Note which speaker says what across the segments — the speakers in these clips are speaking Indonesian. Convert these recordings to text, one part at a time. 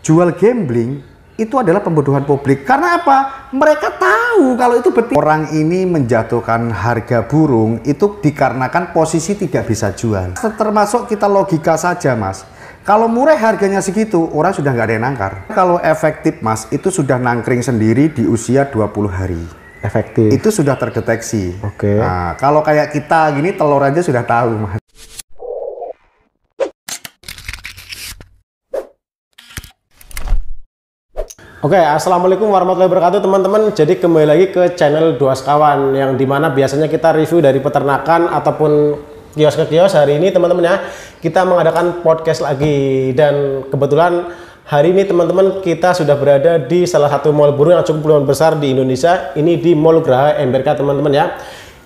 Speaker 1: jual gambling itu adalah pembodohan publik. Karena apa? Mereka tahu kalau itu betul. Orang ini menjatuhkan harga burung itu dikarenakan posisi tidak bisa jual. Termasuk kita logika saja, Mas. Kalau murah harganya segitu, orang sudah nggak ada yang nangkar. Kalau efektif, Mas, itu sudah nangkring sendiri di usia 20 hari.
Speaker 2: Efektif.
Speaker 1: Itu sudah terdeteksi.
Speaker 2: Oke.
Speaker 1: Nah, kalau kayak kita gini, telur aja sudah tahu, Mas.
Speaker 2: Oke, assalamualaikum warahmatullahi wabarakatuh teman-teman. Jadi kembali lagi ke channel Dua Sekawan, yang dimana biasanya kita review dari peternakan ataupun kios ke kios. Hari ini teman-teman ya, kita mengadakan podcast lagi, dan kebetulan hari ini teman-teman kita sudah berada di salah satu mall burung yang cukup lumayan besar di Indonesia. Ini di Mall Graha MBRK teman-teman ya.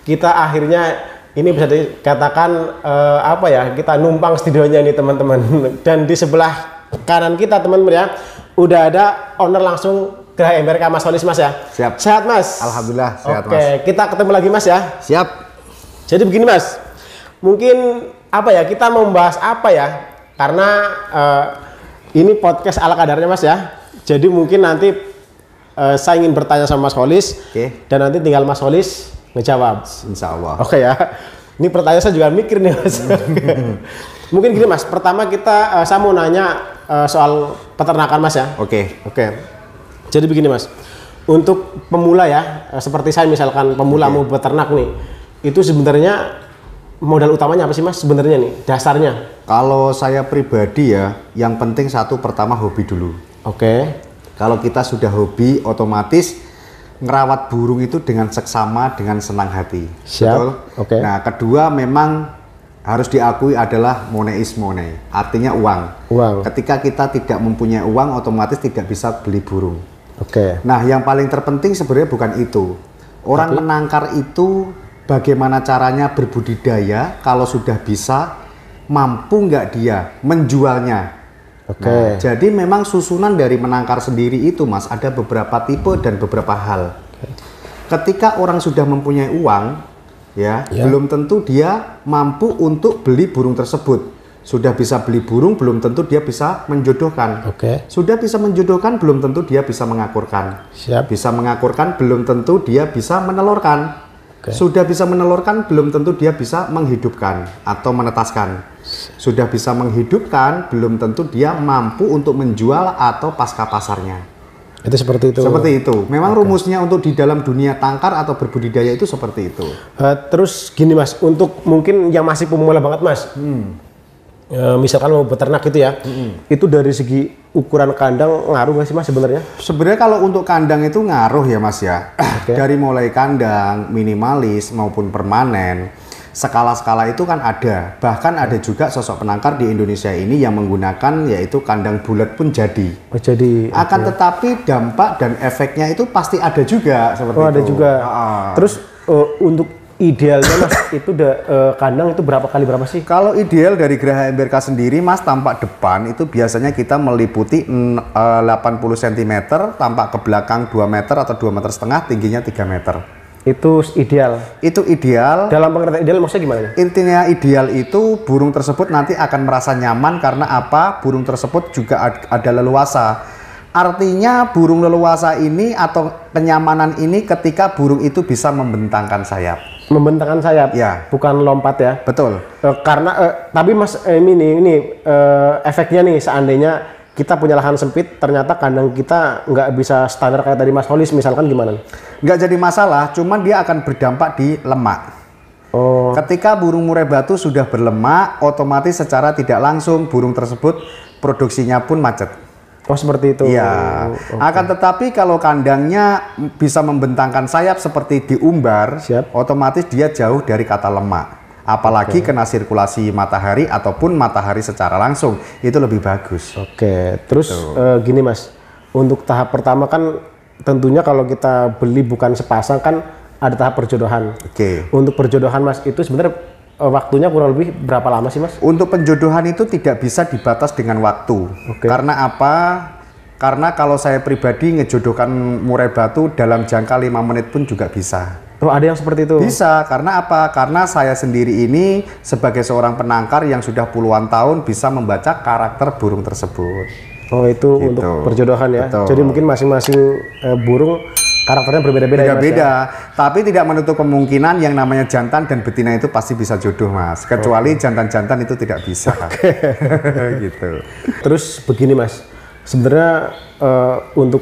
Speaker 2: Kita akhirnya ini bisa dikatakan apa ya, kita numpang studionya ini teman-teman. Dan di sebelah kanan kita teman-teman ya, udah ada owner langsung Graha MBRK, Mas Holis, Mas ya.
Speaker 1: Siap.
Speaker 2: Sehat, Mas?
Speaker 1: Alhamdulillah sehat, Mas.
Speaker 2: Oke, kita ketemu lagi, Mas ya.
Speaker 1: Siap.
Speaker 2: Jadi begini, Mas. Mungkin apa ya, kita mau membahas apa ya? Karena ini podcast ala kadarnya, Mas ya. Jadi mungkin nanti saya ingin bertanya sama Mas Holis.
Speaker 1: Oke.
Speaker 2: Dan nanti tinggal Mas Holis ngejawab.
Speaker 1: Insya Allah.
Speaker 2: Oke ya. Ini pertanyaan saya juga mikir nih, Mas. Mungkin gini, Mas. Pertama saya mau nanya soal peternakan, Mas ya.
Speaker 1: Oke.
Speaker 2: Jadi begini, Mas. Untuk pemula ya, seperti saya misalkan pemula mau beternak nih, itu sebenarnya modal utamanya apa sih, Mas? Sebenarnya nih dasarnya.
Speaker 1: Kalau saya pribadi ya, yang penting satu pertama hobi dulu.
Speaker 2: Oke.
Speaker 1: Kalau kita sudah hobi, otomatis ngerawat burung itu dengan seksama, dengan senang hati.
Speaker 2: Siap.
Speaker 1: Betul?
Speaker 2: Oke.
Speaker 1: Nah, kedua memang harus diakui adalah money is money, artinya uang.
Speaker 2: Uang.
Speaker 1: Ketika kita tidak mempunyai uang, otomatis tidak bisa beli burung.
Speaker 2: Oke.
Speaker 1: Nah, yang paling terpenting sebenarnya bukan itu. Orang menangkar itu bagaimana caranya berbudidaya, kalau sudah bisa, mampu nggak dia menjualnya.
Speaker 2: Oke.
Speaker 1: Nah, jadi memang susunan dari menangkar sendiri itu, Mas, ada beberapa tipe dan beberapa hal. Ketika orang sudah mempunyai uang, ya, belum tentu dia mampu untuk beli burung tersebut. Sudah bisa beli burung, belum tentu dia bisa menjodohkan.
Speaker 2: Oke.
Speaker 1: Sudah bisa menjodohkan, belum tentu dia bisa mengakurkan.
Speaker 2: Siap.
Speaker 1: Bisa mengakurkan, belum tentu dia bisa menelurkan.
Speaker 2: Oke.
Speaker 1: Sudah bisa menelurkan, belum tentu dia bisa menghidupkan atau menetaskan. Sudah bisa menghidupkan, belum tentu dia mampu untuk menjual atau pasca pasarnya.
Speaker 2: Itu seperti itu.
Speaker 1: Seperti itu. Memang rumusnya untuk di dalam dunia tangkar atau berbudidaya itu seperti itu.
Speaker 2: Terus gini, Mas, untuk mungkin yang masih pemula banget, Mas. Misalkan mau beternak gitu ya, itu dari segi ukuran kandang ngaruh nggak sih, Mas, sebenarnya?
Speaker 1: Sebenarnya kalau untuk kandang itu ngaruh ya, Mas ya.
Speaker 2: Oke.
Speaker 1: Dari mulai kandang, minimalis maupun permanen, skala-skala itu kan ada. Bahkan ada juga sosok penangkar di Indonesia ini yang menggunakan yaitu kandang bulat pun jadi.
Speaker 2: Oh, jadi.
Speaker 1: Akan tetapi dampak dan efeknya itu pasti ada juga seperti itu.
Speaker 2: Ada juga. Terus untuk idealnya, Mas, itu kandang itu berapa kali berapa sih?
Speaker 1: Kalau ideal dari Graha MBRK sendiri, Mas, tampak depan itu biasanya kita meliputi 80 cm, tampak ke belakang 2 meter atau 2,5 meter, tingginya 3 meter.
Speaker 2: Itu ideal.
Speaker 1: Itu ideal.
Speaker 2: Dalam pengertian ideal maksudnya gimana?
Speaker 1: Intinya ideal itu burung tersebut nanti akan merasa nyaman karena apa? Burung tersebut juga ada leluasa. Artinya burung leluasa ini atau kenyamanan ini ketika burung itu bisa membentangkan sayap.
Speaker 2: Membentangkan sayap,
Speaker 1: Ya.
Speaker 2: Bukan lompat ya.
Speaker 1: Betul.
Speaker 2: Karena tapi, Mas, ini efeknya nih, seandainya kita punya lahan sempit, ternyata kandang kita nggak bisa standar kayak tadi Mas Holis misalkan, gimana?
Speaker 1: Nggak jadi masalah, cuman dia akan berdampak di lemak.
Speaker 2: Oh.
Speaker 1: Ketika burung murai batu sudah berlemak, otomatis secara tidak langsung burung tersebut produksinya pun macet.
Speaker 2: Oh, seperti itu.
Speaker 1: Iya.
Speaker 2: Oke.
Speaker 1: Akan tetapi kalau kandangnya bisa membentangkan sayap seperti diumbar,
Speaker 2: Siap.
Speaker 1: otomatis dia jauh dari kata lemak. Apalagi kena sirkulasi matahari ataupun matahari secara langsung, itu lebih bagus.
Speaker 2: Oke. Terus gini, Mas, untuk tahap pertama kan tentunya kalau kita beli bukan sepasang kan ada tahap perjodohan.
Speaker 1: Oke.
Speaker 2: Untuk perjodohan, Mas, itu sebenarnya waktunya kurang lebih berapa lama sih, Mas?
Speaker 1: Untuk penjodohan itu tidak bisa dibatas dengan waktu.
Speaker 2: Oke.
Speaker 1: Karena apa? Karena kalau saya pribadi ngejodohkan murai batu dalam jangka 5 menit pun juga bisa.
Speaker 2: Oh, ada yang seperti itu?
Speaker 1: Bisa. Karena apa? Karena saya sendiri ini sebagai seorang penangkar yang sudah puluhan tahun bisa membaca karakter burung tersebut.
Speaker 2: Oh itu
Speaker 1: Gitu.
Speaker 2: untuk perjodohan ya.
Speaker 1: Betul.
Speaker 2: Jadi mungkin masing-masing burung karakternya berbeda-beda ya, Mas,
Speaker 1: Beda-beda,
Speaker 2: ya?
Speaker 1: tapi tidak menutup kemungkinan yang namanya jantan dan betina itu pasti bisa jodoh, Mas. Kecuali jantan-jantan itu tidak bisa. Gitu.
Speaker 2: Terus begini, Mas, sebenarnya untuk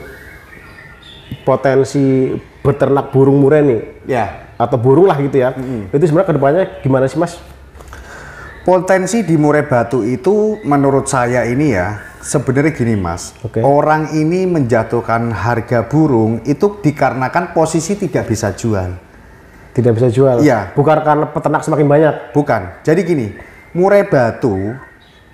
Speaker 2: potensi beternak burung murai nih,
Speaker 1: Ya.
Speaker 2: atau burung lah gitu ya, itu sebenarnya kedepannya gimana sih, Mas?
Speaker 1: Potensi di murai batu itu menurut saya ini ya, sebenarnya gini, Mas.
Speaker 2: Oke.
Speaker 1: Orang ini menjatuhkan harga burung itu dikarenakan posisi tidak bisa jual.
Speaker 2: Tidak bisa jual?
Speaker 1: Iya.
Speaker 2: Bukan karena peternak semakin banyak?
Speaker 1: Bukan. Jadi gini, murai batu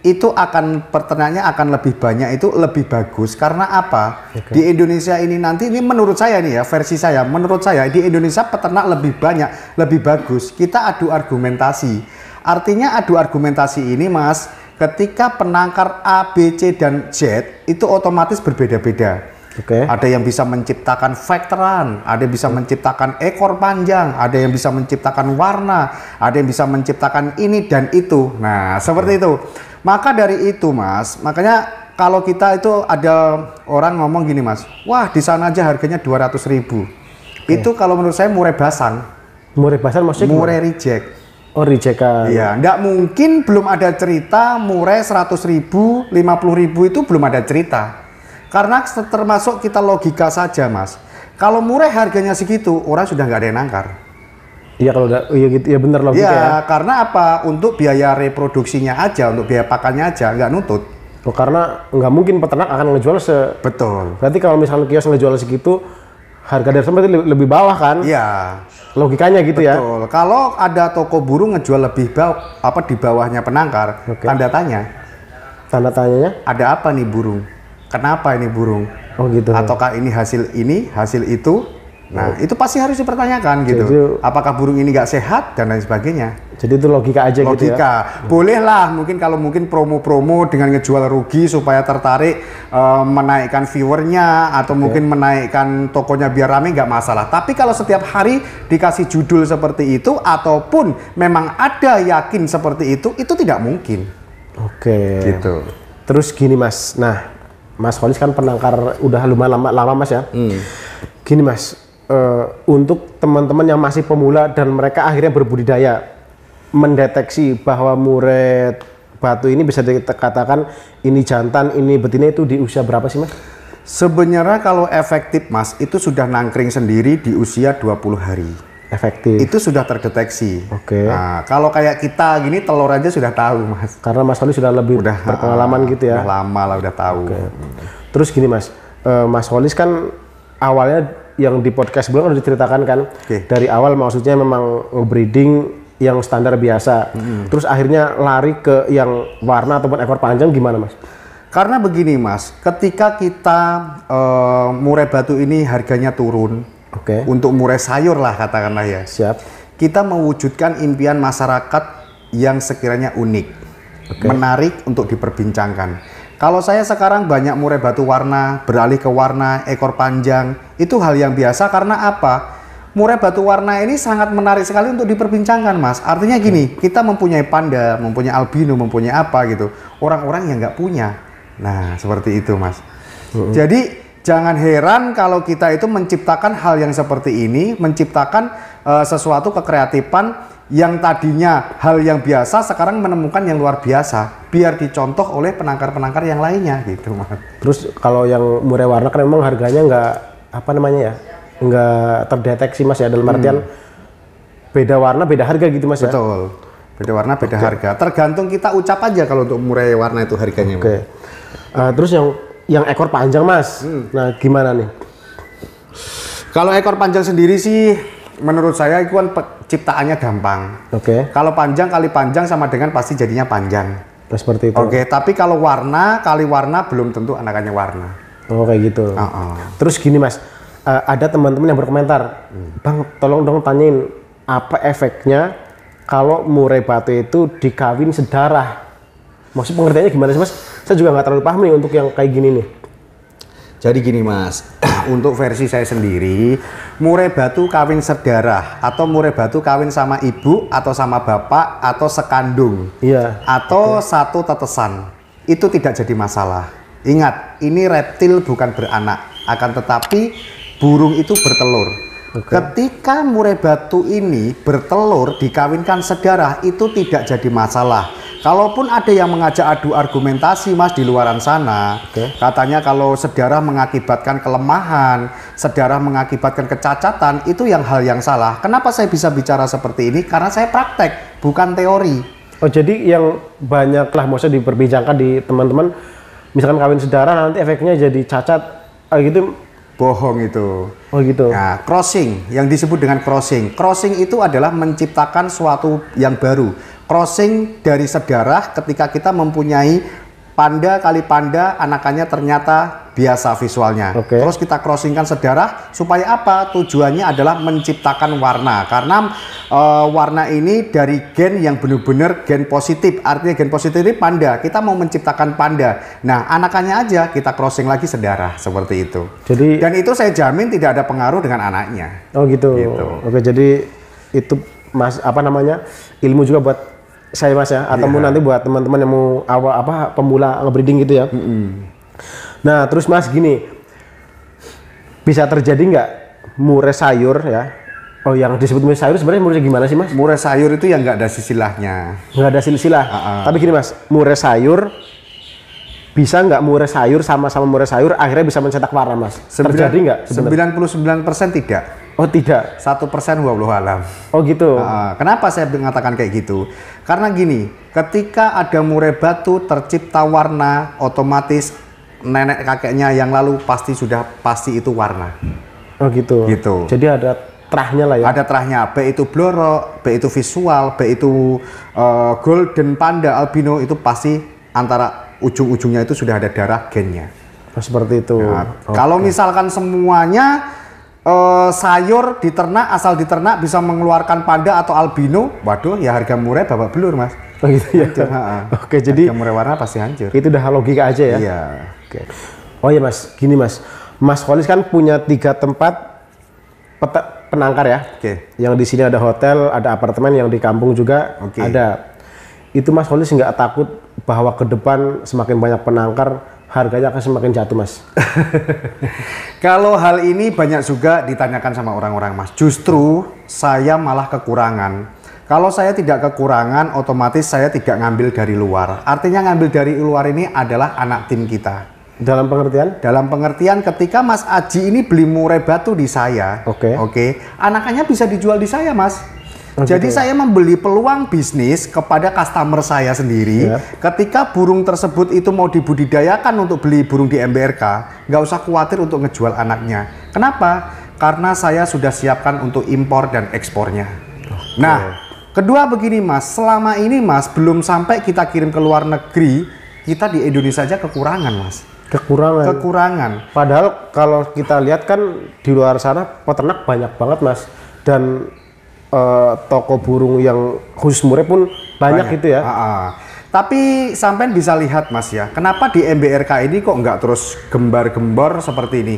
Speaker 1: itu akan peternaknya akan lebih banyak, itu lebih bagus karena apa?
Speaker 2: Oke.
Speaker 1: Di Indonesia ini nanti, ini menurut saya nih ya, versi saya, menurut saya di Indonesia peternak lebih banyak, lebih bagus. Kita adu argumentasi. Artinya adu argumentasi ini, Mas, ketika penangkar A, B, C, dan Z itu otomatis berbeda-beda.
Speaker 2: Oke.
Speaker 1: Ada yang bisa menciptakan veteran, ada yang bisa menciptakan ekor panjang, ada yang bisa menciptakan warna, ada yang bisa menciptakan ini dan itu. Nah, seperti itu. Maka dari itu, Mas, makanya kalau kita itu ada orang ngomong gini, Mas, wah di sana aja harganya 200.000. Itu kalau menurut saya murai basang,
Speaker 2: Murai basah maksudnya gimana?
Speaker 1: murai reject.
Speaker 2: Oh, rejekan.
Speaker 1: Iya, nggak mungkin belum ada cerita murai 100.000, 50.000 itu belum ada cerita. Karena termasuk kita logika saja, Mas. Kalau murai harganya segitu, orang sudah nggak ada yang nangkar.
Speaker 2: Iya kalau udah, iya gitu, ya bener logika ya.
Speaker 1: Iya, karena apa? Untuk biaya reproduksinya aja, untuk biaya pakannya aja, nggak nutut.
Speaker 2: Oh, karena nggak mungkin peternak akan ngejual
Speaker 1: Betul.
Speaker 2: Berarti kalau misalnya kios ngejual segitu, harga dari sana berarti lebih bawah kan?
Speaker 1: Iya.
Speaker 2: Logikanya gitu ya.
Speaker 1: Betul. Kalau ada toko burung ngejual lebih bawah, apa di bawahnya penangkar,
Speaker 2: Oke.
Speaker 1: tanda tanya,
Speaker 2: Tanda tanyanya?
Speaker 1: ada apa nih burung? Kenapa ini burung?
Speaker 2: Oh gitu.
Speaker 1: Ataukah ini, hasil itu? Nah, itu pasti harus dipertanyakan gitu.
Speaker 2: Jadi-
Speaker 1: Apakah burung ini nggak sehat dan lain sebagainya?
Speaker 2: Jadi itu logika aja gitu ya.
Speaker 1: Logika. Bolehlah mungkin kalau mungkin promo-promo dengan ngejual rugi supaya tertarik, menaikkan viewernya atau mungkin menaikkan tokonya biar rame, nggak masalah. Tapi kalau setiap hari dikasih judul seperti itu ataupun memang ada yakin seperti itu tidak mungkin.
Speaker 2: Oke.
Speaker 1: Gitu.
Speaker 2: Terus gini Mas, nah Mas Kholis kan penangkar udah lumayan lama Mas ya. Gini Mas, untuk teman-teman yang masih pemula dan mereka akhirnya berbudidaya, mendeteksi bahwa murai batu ini bisa dikatakan ini jantan, ini betina itu di usia berapa sih Mas?
Speaker 1: Sebenarnya kalau efektif, Mas, itu sudah nangkring sendiri di usia 20 hari.
Speaker 2: Efektif.
Speaker 1: Itu sudah terdeteksi.
Speaker 2: Oke.
Speaker 1: Nah, kalau kayak kita gini telur aja sudah tahu, Mas.
Speaker 2: Karena Mas Kholis sudah lebih berpengalaman gitu ya.
Speaker 1: Udah lama lah, udah tahu.
Speaker 2: Terus gini Mas, Mas Kholis kan awalnya yang di podcast sebelumnya udah diceritakan kan, dari awal maksudnya memang breeding yang standar biasa, terus akhirnya lari ke yang warna ataupun ekor panjang, gimana Mas?
Speaker 1: Karena begini, Mas, ketika kita murai batu ini harganya turun,
Speaker 2: Oke.
Speaker 1: untuk murai sayur lah katakanlah ya,
Speaker 2: Siap.
Speaker 1: kita mewujudkan impian masyarakat yang sekiranya unik, menarik untuk diperbincangkan. Kalau saya sekarang banyak murai batu warna, beralih ke warna ekor panjang, itu hal yang biasa karena apa? Murai batu warna ini sangat menarik sekali untuk diperbincangkan, Mas. Artinya gini, kita mempunyai panda, mempunyai albino, mempunyai apa gitu. Orang-orang yang nggak punya. Nah, seperti itu, Mas. Jadi, jangan heran kalau kita itu menciptakan hal yang seperti ini, menciptakan sesuatu kekreatifan yang tadinya hal yang biasa, sekarang menemukan yang luar biasa, biar dicontoh oleh penangkar-penangkar yang lainnya gitu, Mas.
Speaker 2: Terus kalau yang murai warna kan memang harganya nggak, apa namanya ya, nggak terdeteksi Mas ya, dalam artian beda warna beda harga gitu Mas ya.
Speaker 1: Betul. Beda warna beda harga. Tergantung kita ucap aja kalau untuk murai warna itu harganya.
Speaker 2: Oke. Terus yang ekor panjang Mas, nah gimana nih?
Speaker 1: Kalau ekor panjang sendiri sih, menurut saya itu kan ciptaannya gampang.
Speaker 2: Oke.
Speaker 1: Kalau panjang kali panjang sama dengan pasti jadinya panjang.
Speaker 2: Nah, seperti itu.
Speaker 1: Oke, tapi kalau warna kali warna belum tentu anakannya warna.
Speaker 2: Oh kayak gitu. Terus gini Mas, ada teman-teman yang berkomentar, Bang tolong dong tanyain apa efeknya kalau murai batu itu dikawin sedarah. Maksud pengertiannya gimana sih Mas? Saya juga nggak terlalu paham nih untuk yang kayak gini nih.
Speaker 1: Jadi gini Mas, untuk versi saya sendiri, murai batu kawin sedarah atau murai batu kawin sama ibu atau sama bapak atau sekandung,
Speaker 2: Iya.
Speaker 1: atau satu tetesan, itu tidak jadi masalah. Ingat, ini reptil bukan beranak, akan tetapi burung itu bertelur. Ketika murai batu ini bertelur dikawinkan sedarah, itu tidak jadi masalah. Kalaupun ada yang mengajak adu argumentasi Mas di luaran sana, katanya kalau sedarah mengakibatkan kelemahan, sedarah mengakibatkan kecacatan, itu hal yang salah. Kenapa saya bisa bicara seperti ini? Karena saya praktek, bukan teori.
Speaker 2: Oh, jadi yang banyak lah maksudnya diperbincangkan di teman-teman, misalkan kawin sedarah nanti efeknya jadi cacat, gitu.
Speaker 1: Bohong itu.
Speaker 2: Oh gitu.
Speaker 1: Nah, crossing, yang disebut dengan crossing. Crossing itu adalah menciptakan suatu yang baru. Crossing dari sedarah ketika kita mempunyai panda kali panda, anakannya ternyata biasa visualnya. Terus kita crossingkan sedarah supaya apa? Tujuannya adalah menciptakan warna. Karena warna ini dari gen yang benar-benar gen positif. Artinya gen positif ini panda. Kita mau menciptakan panda. Nah, anakannya aja kita crossing lagi sedarah seperti itu.
Speaker 2: Jadi,
Speaker 1: dan itu saya jamin tidak ada pengaruh dengan anaknya.
Speaker 2: Oh gitu. Oke, jadi itu Mas ilmu juga buat saya Mas ya, atau nanti buat teman-teman yang mau pemula ngebreeding gitu ya. Nah terus Mas gini, bisa terjadi nggak murai sayur ya? Oh, yang disebut murai sayur sebenarnya murai gimana sih Mas?
Speaker 1: Murai sayur itu yang nggak ada silsilahnya. Nggak
Speaker 2: ada silsilah. Tapi gini Mas, murai sayur bisa nggak murai sayur sama-sama murai sayur akhirnya bisa mencetak warna Mas? Terjadi nggak?
Speaker 1: 99% tidak.
Speaker 2: Oh tidak,
Speaker 1: 1% wallahu alam.
Speaker 2: Oh gitu.
Speaker 1: Kenapa saya mengatakan kayak gitu? Karena gini, ketika ada murai batu tercipta warna, otomatis nenek kakeknya yang lalu pasti itu warna.
Speaker 2: Oh gitu.
Speaker 1: Gitu.
Speaker 2: Jadi ada terahnya lah ya.
Speaker 1: Ada terahnya, baik itu blorok, baik itu visual, baik itu golden panda albino, itu pasti antara ujung-ujungnya itu sudah ada darah gennya.
Speaker 2: Oh, seperti itu.
Speaker 1: Nah, kalau misalkan semuanya sayur diternak, asal diternak bisa mengeluarkan panda atau albino, waduh ya harga murai babak belur Mas.
Speaker 2: Oh gitu ya. Oke, jadi
Speaker 1: harga murai warna pasti hancur.
Speaker 2: Itu udah logika aja ya.
Speaker 1: Iya.
Speaker 2: Oke. Oh ya Mas, gini Mas, Mas Kholis kan punya 3 tempat penangkar ya. Yang di sini ada hotel, ada apartemen, yang di kampung juga ada. Itu Mas Kholis nggak takut bahwa ke depan semakin banyak penangkar, harganya akan semakin jatuh Mas?
Speaker 1: Kalau hal ini banyak juga ditanyakan sama orang-orang Mas. Justru saya malah kekurangan. Kalau saya tidak kekurangan, otomatis saya tidak ngambil dari luar. Artinya ngambil dari luar ini adalah anak tim kita.
Speaker 2: Dalam pengertian?
Speaker 1: Dalam pengertian ketika Mas Aji ini beli murai batu di saya, anakannya bisa dijual di saya Mas. Jadi saya membeli peluang bisnis kepada customer saya sendiri. Ketika burung tersebut itu mau dibudidayakan untuk beli burung di MBRK, nggak usah khawatir untuk ngejual anaknya. Kenapa? Karena saya sudah siapkan untuk impor dan ekspornya. Nah, kedua begini Mas, selama ini Mas belum sampai kita kirim ke luar negeri, kita di Indonesia aja kekurangan Mas. Kekurangan.
Speaker 2: Padahal kalau kita lihat kan di luar sana peternak banyak banget Mas, dan toko burung yang khusus murai pun banyak gitu ya.
Speaker 1: Tapi sampean bisa lihat Mas ya, kenapa di MBRK ini kok nggak terus gembar-gembor seperti ini?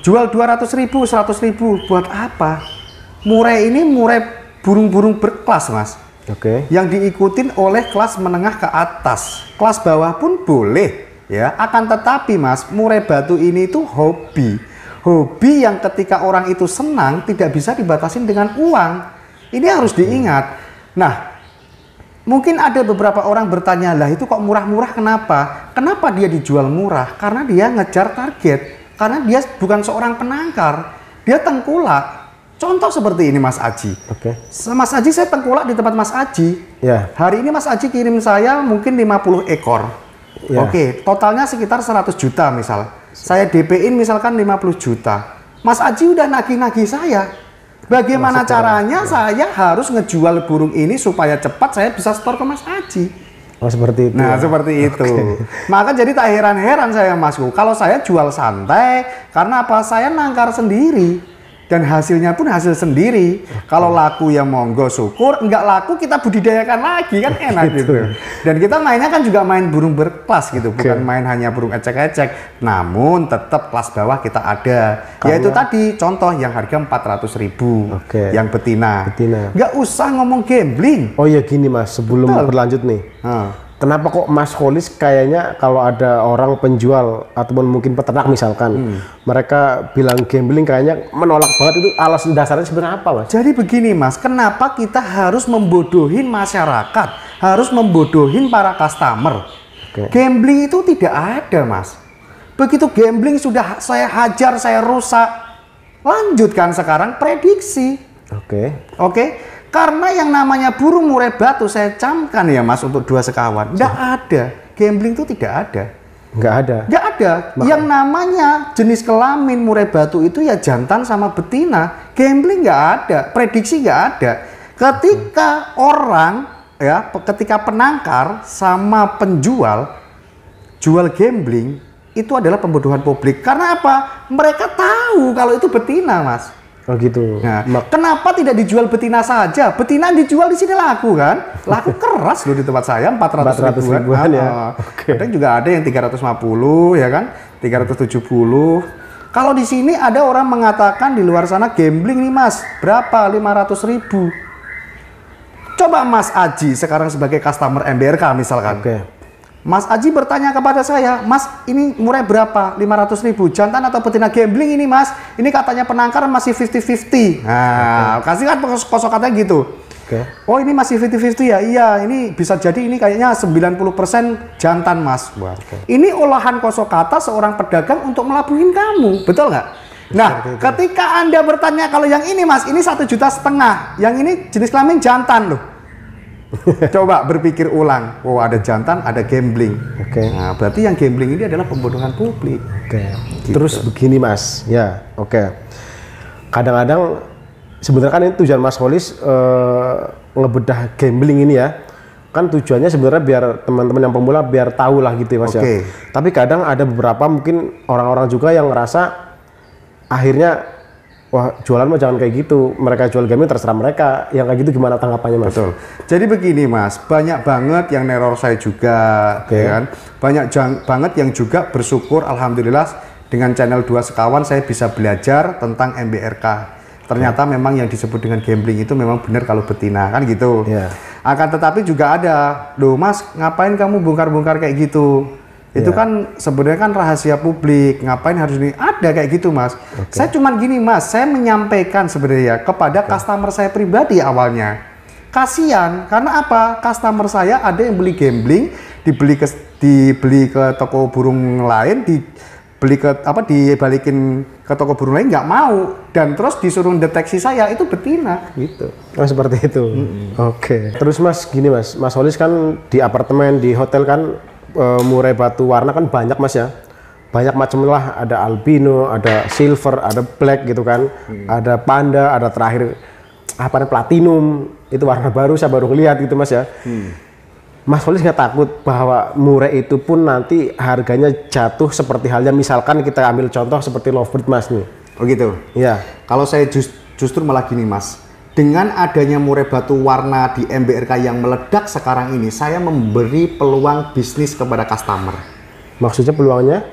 Speaker 1: Jual 200.000, 100.000 buat apa? Murai ini murai burung-burung berkelas Mas. Yang diikutin oleh kelas menengah ke atas. Kelas bawah pun boleh ya. Akan tetapi Mas, murai batu ini tuh hobi. Hobi yang ketika orang itu senang tidak bisa dibatasin dengan uang. Ini harus diingat. Nah, mungkin ada beberapa orang bertanya, lah itu kok murah-murah kenapa? Kenapa dia dijual murah? Karena dia ngejar target. Karena dia bukan seorang penangkar. Dia tengkulak. Contoh seperti ini Mas Aji. Mas Aji, saya tengkulak di tempat Mas Aji. Hari ini Mas Aji kirim saya mungkin 50 ekor. Totalnya sekitar 100 juta misal. Saya DP-in misalkan 50 juta. Mas Aji udah nagih-nagih saya. Bagaimana caranya saya harus ngejual burung ini supaya cepat saya bisa store ke Mas Aji.
Speaker 2: Oh seperti itu.
Speaker 1: Nah seperti itu. Maka jadi tak heran-heran saya Masku. Kalau saya jual santai, karena apa? Saya nangkar sendiri. Dan hasilnya pun hasil sendiri. Kalau laku ya monggo syukur, enggak laku kita budidayakan lagi, kan enak gitu. Dan kita mainnya kan juga main burung berkelas gitu, bukan main hanya burung ecek-ecek. Namun tetap kelas bawah kita ada. Yaitu tadi contoh yang harga 400.000 yang betina. Enggak usah ngomong gambling.
Speaker 2: Oh ya gini Mas, sebelum berlanjut nih. Kenapa kok Mas Kholis kayaknya kalau ada orang penjual ataupun mungkin peternak misalkan, mereka bilang gambling kayaknya menolak banget, itu alasan dasarnya sebenarnya apa, Mas?
Speaker 1: Jadi begini Mas, kenapa kita harus membodohin masyarakat, harus membodohin para customer? Gambling itu tidak ada Mas. Begitu gambling sudah saya hajar, saya rusak, lanjutkan sekarang prediksi. Oke. Karena yang namanya burung murai batu saya camkan ya Mas untuk dua sekawan. Nggak ada. Gambling itu tidak ada.
Speaker 2: Nggak ada?
Speaker 1: Nggak ada. Yang namanya jenis kelamin murai batu itu ya jantan sama betina. Gambling nggak ada. Prediksi nggak ada. Ketika orang ya, ketika penangkar sama penjual jual gambling, itu adalah pembodohan publik. Karena apa? Mereka tahu kalau itu betina Mas.
Speaker 2: Oh gitu.
Speaker 1: Nah, kenapa tidak dijual betina saja? Betina dijual di sini laku kan? Laku keras loh di tempat saya 400 ribuan ya. Kadang juga ada yang 350 ya kan? 370. Kalau di sini ada orang mengatakan di luar sana gambling nih Mas, berapa? 500 ribu. Coba Mas Aji sekarang sebagai customer MBRK misalkan. Mas Aji bertanya kepada saya, Mas ini murai berapa? 500 ribu, jantan atau betina gambling ini Mas? Ini katanya penangkar masih 50-50. Nah, kasih kan kosakatanya gitu. Oh ini masih 50-50 ya? Iya, ini bisa jadi ini kayaknya 90% jantan Mas. Ini olahan kosakata seorang pedagang untuk melabuhin kamu, betul nggak? Nah, ketika Anda bertanya kalau yang ini Mas, ini 1,5 juta, yang ini jenis kelamin jantan loh. Coba berpikir ulang, oh ada jantan, ada gambling. Nah, berarti yang gambling ini adalah pembodohan publik.
Speaker 2: Gitu. Terus begini Mas, ya, kadang-kadang sebenarnya kan ini tujuan Mas Kholis ngebedah gambling ini ya, kan tujuannya sebenarnya biar teman-teman yang pemula biar tahu lah gitu ya Mas ya. Tapi kadang ada beberapa mungkin orang-orang juga yang ngerasa akhirnya wah jualan mah jangan kayak gitu, mereka jual gambling terserah mereka, yang kayak gitu gimana tanggapannya Mas?
Speaker 1: Betul. Jadi begini Mas, banyak banget yang neror saya juga, ya kan? Banyak banget yang juga bersyukur alhamdulillah dengan channel 2 Sekawan saya bisa belajar tentang MBRK. Ternyata memang yang disebut dengan gambling itu memang benar kalau betina kan gitu. Akan tetapi juga ada, loh Mas ngapain kamu bongkar-bongkar kayak gitu? Itu kan sebenarnya kan rahasia publik, ngapain harus ini? Ada kayak gitu Mas. Saya cuman gini Mas, saya menyampaikan sebenarnya kepada customer saya pribadi awalnya. Kasihan, karena apa? Customer saya ada yang beli gambling, dibeli ke toko burung lain, dibalikin ke toko burung lain nggak mau, dan terus disuruh deteksi saya itu betina gitu.
Speaker 2: Oh seperti itu. Terus Mas gini Mas Kholis kan di apartemen, di hotel kan murai batu warna kan banyak Mas ya, banyak macam lah, ada albino, ada silver, ada black gitu kan, ada panda, ada terakhir apa namanya platinum, itu warna baru saya baru lihat gitu Mas ya. Mas Kholis nggak takut bahwa murai itu pun nanti harganya jatuh seperti halnya misalkan kita ambil contoh seperti lovebird Mas nih?
Speaker 1: Oh gitu?
Speaker 2: Iya.
Speaker 1: Kalau saya justru malah gini Mas, dengan adanya murai batu warna di MBRK yang meledak sekarang ini, saya memberi peluang bisnis kepada customer.
Speaker 2: Maksudnya peluangnya?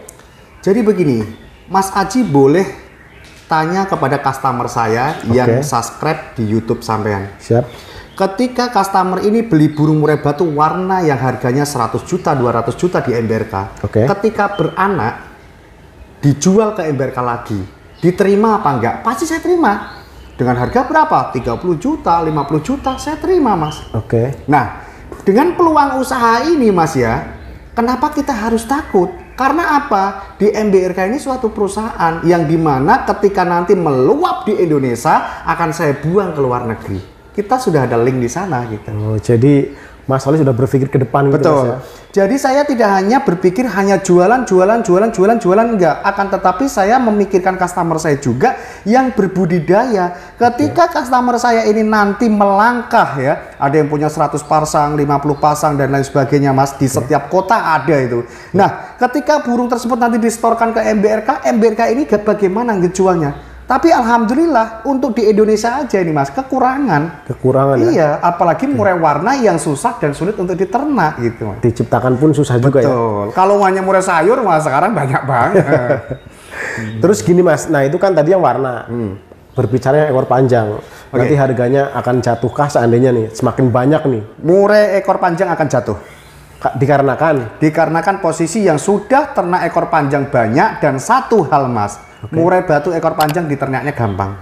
Speaker 1: Jadi begini, Mas Aji boleh tanya kepada customer saya yang subscribe di YouTube sampean.
Speaker 2: Siap.
Speaker 1: Ketika customer ini beli burung murai batu warna yang harganya 100 juta, 200 juta di MBRK, ketika beranak, dijual ke MBRK lagi, diterima apa enggak? Pasti saya terima. Dengan harga berapa? 30 juta, 50 juta, saya terima Mas. Nah, dengan peluang usaha ini Mas ya, kenapa kita harus takut? Karena apa? Di MBRK ini suatu perusahaan yang dimana ketika nanti meluap di Indonesia akan saya buang ke luar negeri. Kita sudah ada link di sana gitu.
Speaker 2: Oh, jadi Mas Kholis sudah berpikir ke depan gitu Mas ya?
Speaker 1: Jadi saya tidak hanya berpikir hanya jualan enggak, akan tetapi saya memikirkan customer saya juga yang berbudidaya. Ketika customer saya ini nanti melangkah ya, ada yang punya 100 pasang, 50 pasang dan lain sebagainya Mas, di setiap kota ada itu. Nah, ketika burung tersebut nanti distorkan ke MBRK, MBRK ini bagaimana ngejualnya? Tapi alhamdulillah untuk di Indonesia aja ini Mas, kekurangan ya? Iya, apalagi murai warna yang susah dan sulit untuk diternak gitu Mas.
Speaker 2: Diciptakan pun susah juga ya?
Speaker 1: Betul, kalau hanya murai sayur Mas sekarang banyak banget.
Speaker 2: Terus gini Mas, nah itu kan tadi yang warna, berbicara ekor panjang, nanti harganya akan jatuhkah seandainya nih, semakin banyak nih?
Speaker 1: Murai ekor panjang akan jatuh. Dikarenakan posisi yang sudah ternak ekor panjang banyak dan satu hal Mas, murai batu ekor panjang diternaknya gampang.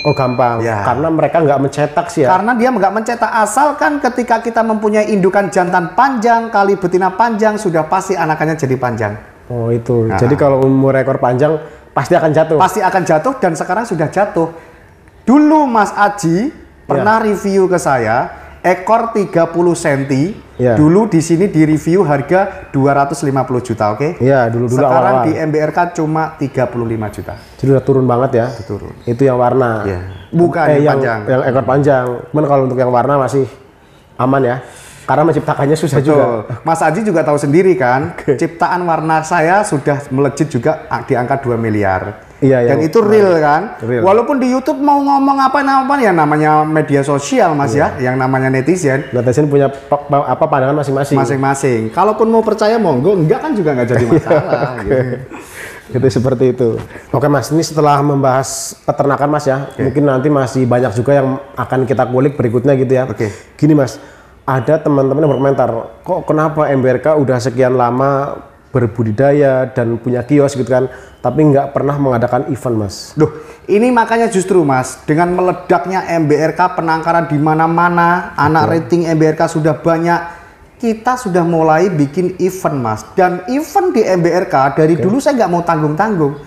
Speaker 2: Oh gampang, ya. Karena mereka nggak mencetak sih ya?
Speaker 1: Karena dia nggak mencetak, asalkan ketika kita mempunyai indukan jantan panjang kali betina panjang, sudah pasti anakannya jadi panjang.
Speaker 2: Oh itu, jadi kalau umur ekor panjang pasti akan jatuh? Pasti
Speaker 1: akan jatuh dan sekarang sudah jatuh. Dulu Mas Aji pernah review ke saya, ekor 30 cm, dulu di sini di review harga 250 juta, oke? Iya, dulu sekarang awal. Di MBRK cuma 35 juta.
Speaker 2: Jadi udah turun banget ya?
Speaker 1: Turun.
Speaker 2: Itu yang warna?
Speaker 1: Iya. Bukan yang panjang.
Speaker 2: Yang ekor panjang. Cuman kalau untuk yang warna masih aman ya? Karena menciptakannya susah juga.
Speaker 1: Mas Aji juga tahu sendiri kan, ciptaan warna saya sudah melejit juga di angka 2 miliar. Iya, dan itu real kan. Real. Walaupun di YouTube mau ngomong apa ya namanya media sosial Mas ya, yang namanya netizen.
Speaker 2: Netizen punya pandangan masing-masing.
Speaker 1: Masing-masing. Kalaupun mau percaya monggo, enggak kan juga nggak jadi masalah. Gitu.
Speaker 2: Gitu seperti itu. Oke Mas, ini setelah membahas peternakan Mas ya, mungkin nanti masih banyak juga yang akan kita kulik berikutnya gitu ya. Gini Mas, ada teman-teman yang berkomentar, kok kenapa MBRK udah sekian lama berbudidaya dan punya kios gitu kan, tapi nggak pernah mengadakan event Mas.
Speaker 1: Loh, ini makanya justru Mas, dengan meledaknya MBRK, penangkaran di mana-mana, anak rating MBRK sudah banyak, kita sudah mulai bikin event Mas. Dan event di MBRK dari dulu saya nggak mau tanggung-tanggung,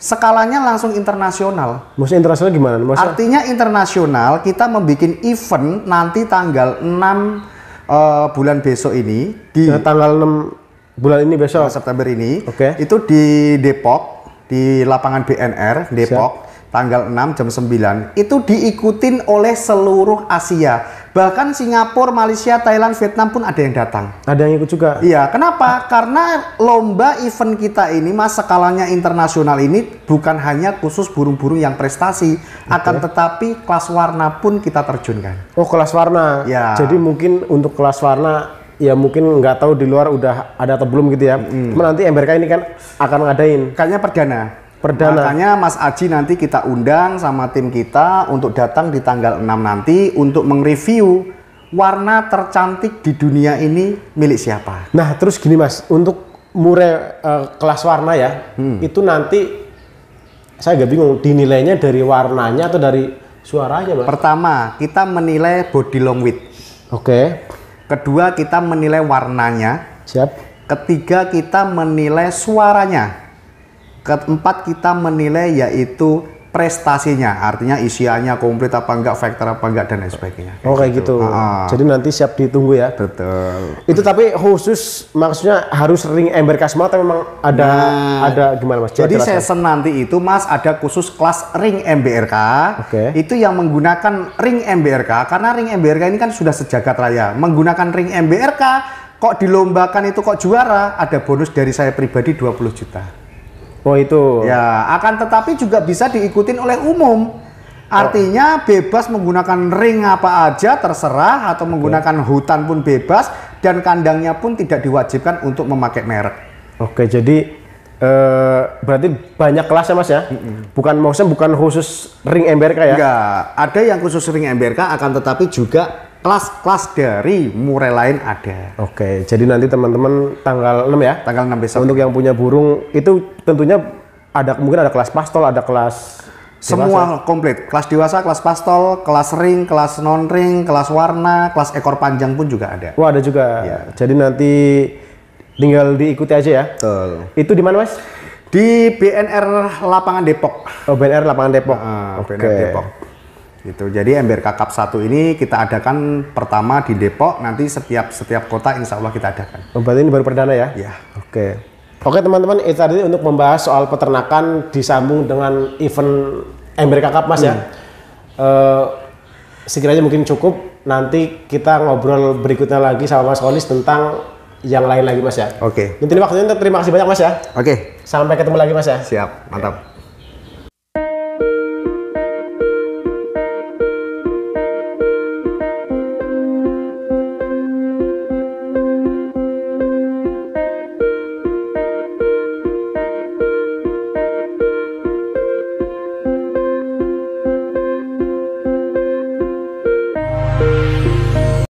Speaker 1: skalanya langsung internasional.
Speaker 2: Maksudnya internasional gimana? Maksudnya?
Speaker 1: Artinya internasional, kita membuat event nanti tanggal 6 bulan besok ini di
Speaker 2: tanggal 6 bulan ini besok
Speaker 1: September ini, itu di Depok, di lapangan BNR Depok. Tanggal 6 jam 9 itu diikutin oleh seluruh Asia, bahkan Singapura, Malaysia, Thailand, Vietnam pun ada yang datang.
Speaker 2: Ada yang ikut juga?
Speaker 1: Iya, kenapa? Karena lomba event kita ini Mas, skalanya internasional ini bukan hanya khusus burung-burung yang prestasi, akan tetapi kelas warna pun kita terjunkan.
Speaker 2: Oh, kelas warna ya. Jadi mungkin untuk kelas warna ya mungkin nggak tahu di luar udah ada atau belum gitu ya. Cuma nanti MBRK ini kan akan ngadain.
Speaker 1: Kayaknya perdana. Makanya Mas Aji nanti kita undang sama tim kita untuk datang di tanggal 6 nanti untuk mereview warna tercantik di dunia ini milik siapa.
Speaker 2: Nah terus gini Mas, untuk murai kelas warna ya, itu nanti saya agak bingung dinilainya dari warnanya atau dari suaranya Mas?
Speaker 1: Pertama, kita menilai body long width. Kedua, kita menilai warnanya. Ketiga, kita menilai suaranya. Keempat, kita menilai yaitu prestasinya, artinya isiannya komplit apa enggak, faktor apa enggak, dan lain sebagainya.
Speaker 2: Kayak gitu. Jadi nanti siap ditunggu ya.
Speaker 1: Betul.
Speaker 2: Itu tapi khusus maksudnya harus ring MBRK semua atau memang ada gimana Mas?
Speaker 1: Jadi season nanti itu Mas ada khusus kelas ring MBRK. Itu yang menggunakan ring MBRK, karena ring MBRK ini kan sudah sejagat raya. Menggunakan ring MBRK kok dilombakan itu kok juara, ada bonus dari saya pribadi 20 juta.
Speaker 2: Oh itu.
Speaker 1: Ya, akan tetapi juga bisa diikutin oleh umum. Artinya bebas menggunakan ring apa aja terserah, atau menggunakan hutan pun bebas, dan kandangnya pun tidak diwajibkan untuk memakai merek.
Speaker 2: Jadi berarti banyak kelasnya Mas ya? Maksudnya bukan khusus ring MBRK ya?
Speaker 1: Enggak, ada yang khusus ring MBRK, akan tetapi juga kelas-kelas dari murai lain ada.
Speaker 2: Jadi nanti teman-teman tanggal 6 ya?
Speaker 1: Tanggal 6 besok.
Speaker 2: Untuk yang punya burung itu tentunya mungkin ada kelas pastol, ada kelas
Speaker 1: semua komplit. Kelas dewasa, kelas pastol, kelas ring, kelas non ring, kelas warna, kelas ekor panjang pun juga ada.
Speaker 2: Wah, ada juga. Ya. Jadi nanti tinggal diikuti aja ya.
Speaker 1: Betul.
Speaker 2: Itu di mana Mas?
Speaker 1: Di BNR Lapangan Depok.
Speaker 2: Oh, BNR Lapangan Depok.
Speaker 1: BNR Depok. Gitu. Jadi MBRK Cup 1 ini kita adakan pertama di Depok, nanti setiap kota insya Allah kita adakan.
Speaker 2: Berarti ini baru perdana ya?
Speaker 1: Iya.
Speaker 2: Oke teman-teman, itu tadi untuk membahas soal peternakan disambung dengan event MBRK Cup Mas ya. Sekiranya mungkin cukup, nanti kita ngobrol berikutnya lagi sama Mas Kholis tentang yang lain lagi Mas ya. Ini waktunya, terima kasih banyak Mas ya.
Speaker 1: Sampai ketemu lagi Mas ya. Siap, mantap.